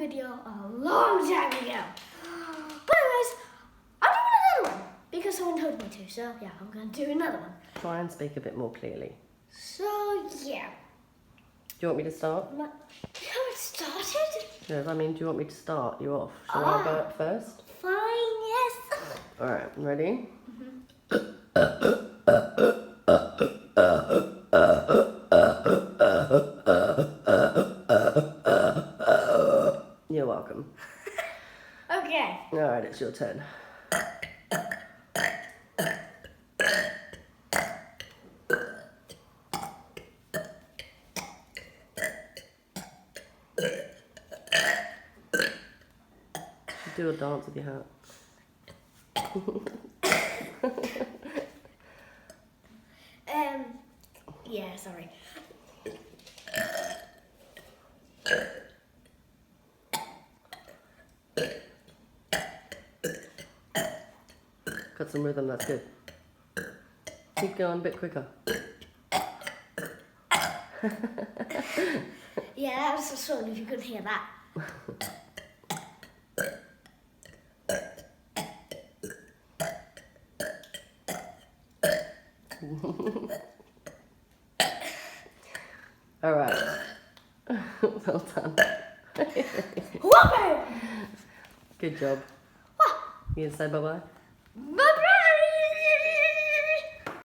video a long time ago. But anyways, I'm doing another one because someone told me to. So yeah, I'm going to do another one. Try and speak a bit more clearly. So yeah. Do you want me to start? You haven't started? Yes, I mean, do you want me to start you off? Shall I burp first? Fine, yes. Alright, ready? You're welcome. Okay. Alright, it's your turn. Do a dance with your hat. Yeah, sorry. Got some rhythm, that's good. Keep going a bit quicker. Yeah, that was so strong if you couldn't hear that. Alright. Well done. Whoopee! Good job. You gonna say bye-bye?